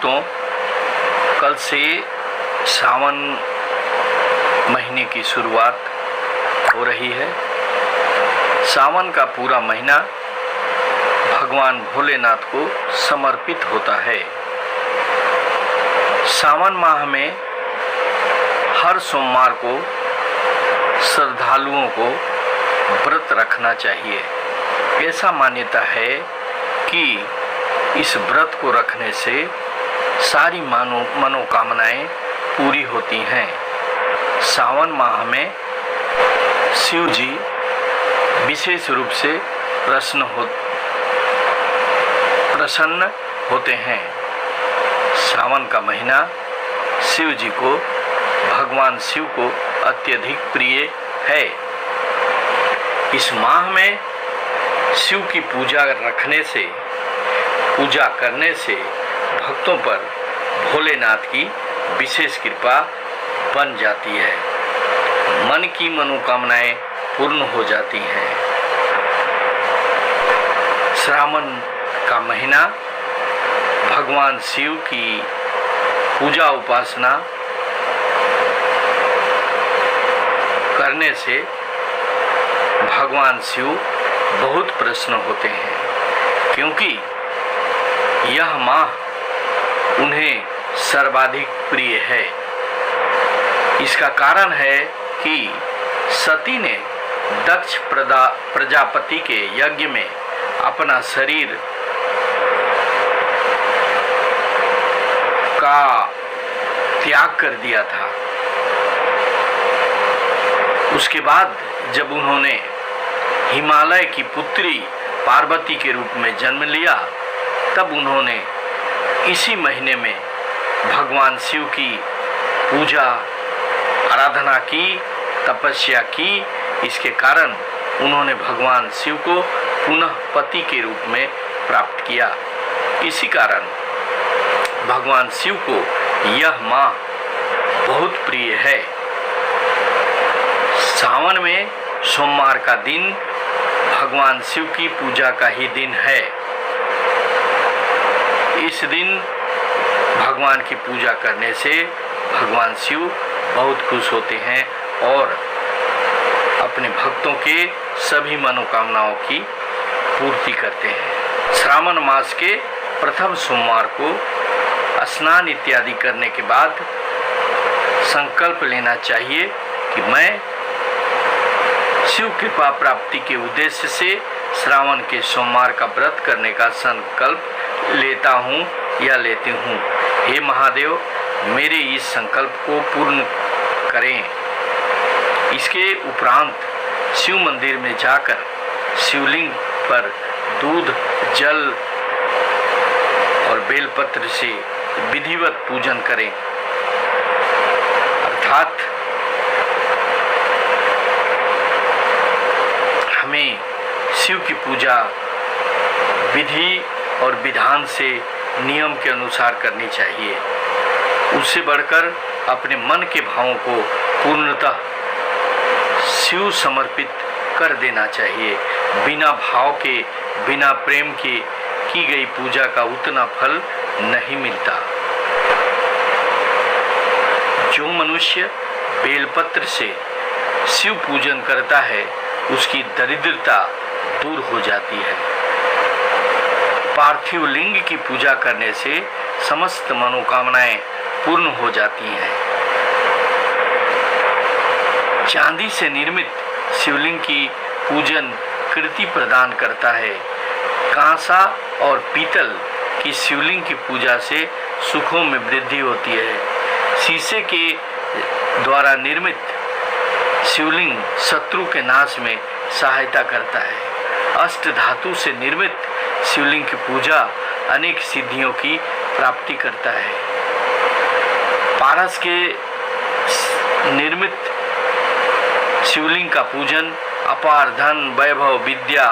भक्तों, कल से सावन महीने की शुरुआत हो रही है। सावन का पूरा महीना भगवान भोलेनाथ को समर्पित होता है। सावन माह में हर सोमवार को श्रद्धालुओं को व्रत रखना चाहिए। ऐसा मान्यता है कि इस व्रत को रखने से सारी मनोकामनाएं पूरी होती हैं। सावन माह में शिव जी विशेष रूप से प्रसन्न होते हैं। सावन का महीना शिव जी को, भगवान शिव को अत्यधिक प्रिय है। इस माह में शिव की पूजा करने से भक्तों पर भोलेनाथ की विशेष कृपा बन जाती है। मन की मनोकामनाएं पूर्ण हो जाती हैं। श्रावण का महीना भगवान शिव की पूजा उपासना करने से भगवान शिव बहुत प्रसन्न होते हैं, क्योंकि यह माह उन्हें सर्वाधिक प्रिय है। इसका कारण है कि सती ने दक्ष प्रजापति के यज्ञ में अपना शरीर का त्याग कर दिया था। उसके बाद जब उन्होंने हिमालय की पुत्री पार्वती के रूप में जन्म लिया, तब उन्होंने इसी महीने में भगवान शिव की पूजा आराधना की, तपस्या की। इसके कारण उन्होंने भगवान शिव को पुनः पति के रूप में प्राप्त किया। इसी कारण भगवान शिव को यह माह बहुत प्रिय है। सावन में सोमवार का दिन भगवान शिव की पूजा का ही दिन है। इस दिन भगवान की पूजा करने से भगवान शिव बहुत खुश होते हैं और अपने भक्तों के सभी मनोकामनाओं की पूर्ति करते हैं। श्रावण मास के प्रथम सोमवार को स्नान इत्यादि करने के बाद संकल्प लेना चाहिए कि मैं शिव कृपा प्राप्ति के उद्देश्य से श्रावण के सोमवार का व्रत करने का संकल्प लेता हूँ या लेती हूँ। हे महादेव, मेरे इस संकल्प को पूर्ण करें। इसके उपरांत शिव मंदिर में जाकर शिवलिंग पर दूध, जल और बेलपत्र से विधिवत पूजन करें। अर्थात हमें शिव की पूजा विधि और विधान से नियम के अनुसार करनी चाहिए। उससे बढ़कर अपने मन के भावों को पूर्णतः शिव समर्पित कर देना चाहिए। बिना भाव के, बिना प्रेम के की गई पूजा का उतना फल नहीं मिलता। जो मनुष्य बेलपत्र से शिव पूजन करता है, उसकी दरिद्रता दूर हो जाती है। पार्थिव लिंग की पूजा करने से समस्त मनोकामनाएं पूर्ण हो जाती हैं। चांदी से निर्मित शिवलिंग की पूजन कृति प्रदान करता है। कांसा और पीतल की शिवलिंग की पूजा से सुखों में वृद्धि होती है। शीशे के द्वारा निर्मित शिवलिंग शत्रु के नाश में सहायता करता है। अष्ट धातु से निर्मित शिवलिंग की पूजा अनेक सिद्धियों की प्राप्ति करता है। पारस के निर्मित शिवलिंग का पूजन अपार धन, वैभव, विद्या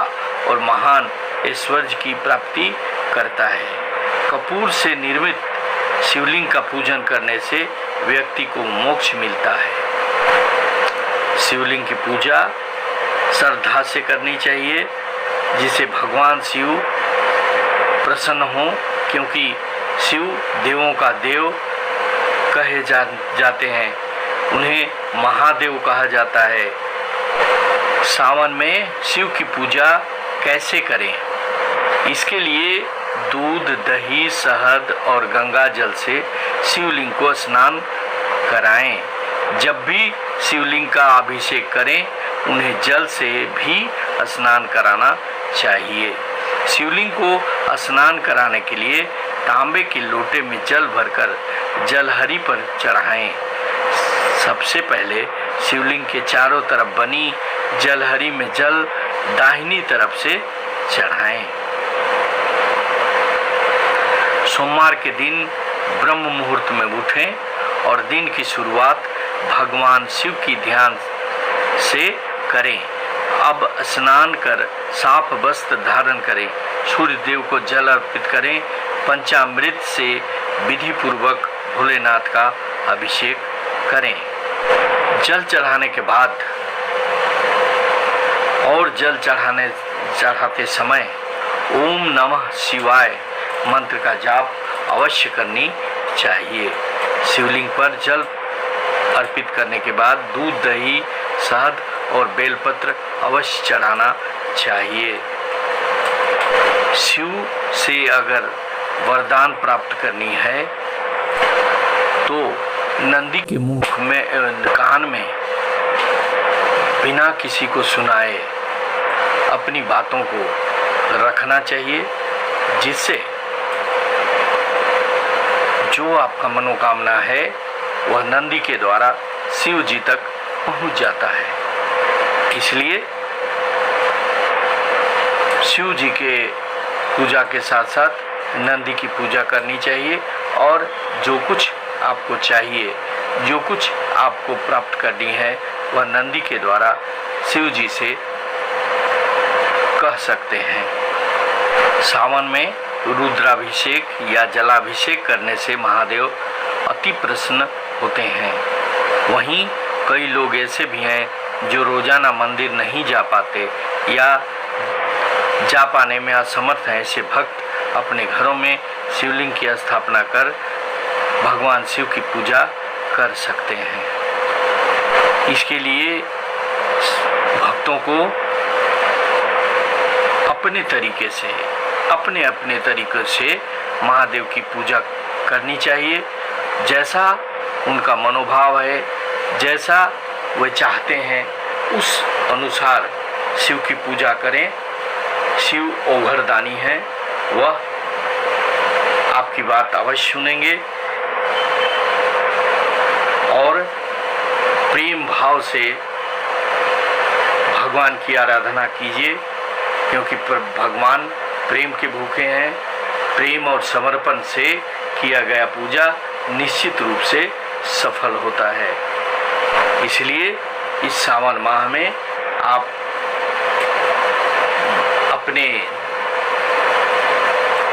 और महान ऐश्वर्य की प्राप्ति करता है। कपूर से निर्मित शिवलिंग का पूजन करने से व्यक्ति को मोक्ष मिलता है। शिवलिंग की पूजा श्रद्धा से करनी चाहिए, जिसे भगवान शिव प्रसन्न हों, क्योंकि शिव देवों का देव कहे जाते हैं, उन्हें महादेव कहा जाता है। सावन में शिव की पूजा कैसे करें? इसके लिए दूध, दही, शहद और गंगा जल से शिवलिंग को स्नान कराएं। जब भी शिवलिंग का अभिषेक करें, उन्हें जल से भी स्नान कराना चाहिए। शिवलिंग को स्नान कराने के लिए तांबे के लोटे में जल भरकर जलहरी पर चढ़ाएं। सबसे पहले शिवलिंग के चारों तरफ बनी जलहरी में जल दाहिनी तरफ से चढ़ाएं। सोमवार के दिन ब्रह्म मुहूर्त में उठें और दिन की शुरुआत भगवान शिव की ध्यान से करें। अब स्नान कर साफ वस्त्र धारण करें, सूर्य देव को जल अर्पित करें, पंचामृत से विधि पूर्वक भोलेनाथ का अभिषेक करें। जल चढ़ाने के बाद और जल चढ़ाते समय ओम नमः शिवाय मंत्र का जाप अवश्य करनी चाहिए। शिवलिंग पर जल अर्पित करने के बाद दूध, दही, शहद और बेलपत्र अवश्य चढ़ाना चाहिए। शिव से अगर वरदान प्राप्त करनी है तो नंदी के मुख में कान में बिना किसी को सुनाए अपनी बातों को रखना चाहिए, जिससे जो आपका मनोकामना है वह नंदी के द्वारा शिव जी तक पहुंच जाता है। इसलिए शिव जी के पूजा के साथ साथ नंदी की पूजा करनी चाहिए और जो कुछ आपको चाहिए, जो कुछ आपको प्राप्त करनी है, वह नंदी के द्वारा शिव जी से कह सकते हैं। सावन में रुद्राभिषेक या जलाभिषेक करने से महादेव अति प्रसन्न होते हैं। वहीं कई लोग ऐसे भी हैं जो रोजाना मंदिर नहीं जा पाते या जा पाने में असमर्थ हैं। ऐसे भक्त अपने घरों में शिवलिंग की स्थापना कर भगवान शिव की पूजा कर सकते हैं। इसके लिए भक्तों को अपने तरीके से अपने तरीके से महादेव की पूजा करनी चाहिए। जैसा उनका मनोभाव है, जैसा वे चाहते हैं, उस अनुसार शिव की पूजा करें। शिव ओघरदानी है, वह आपकी बात अवश्य सुनेंगे और प्रेम भाव से भगवान की आराधना कीजिए, क्योंकि भगवान प्रेम के भूखे हैं। प्रेम और समर्पण से किया गया पूजा निश्चित रूप से सफल होता है। इसलिए इस सावन माह में आप अपने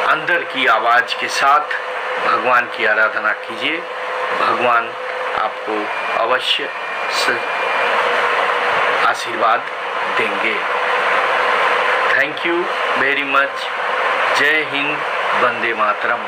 अंदर की आवाज़ के साथ भगवान की आराधना कीजिए। भगवान आपको अवश्य आशीर्वाद देंगे। Thank you very much. जय हिंद, वंदे मातरम।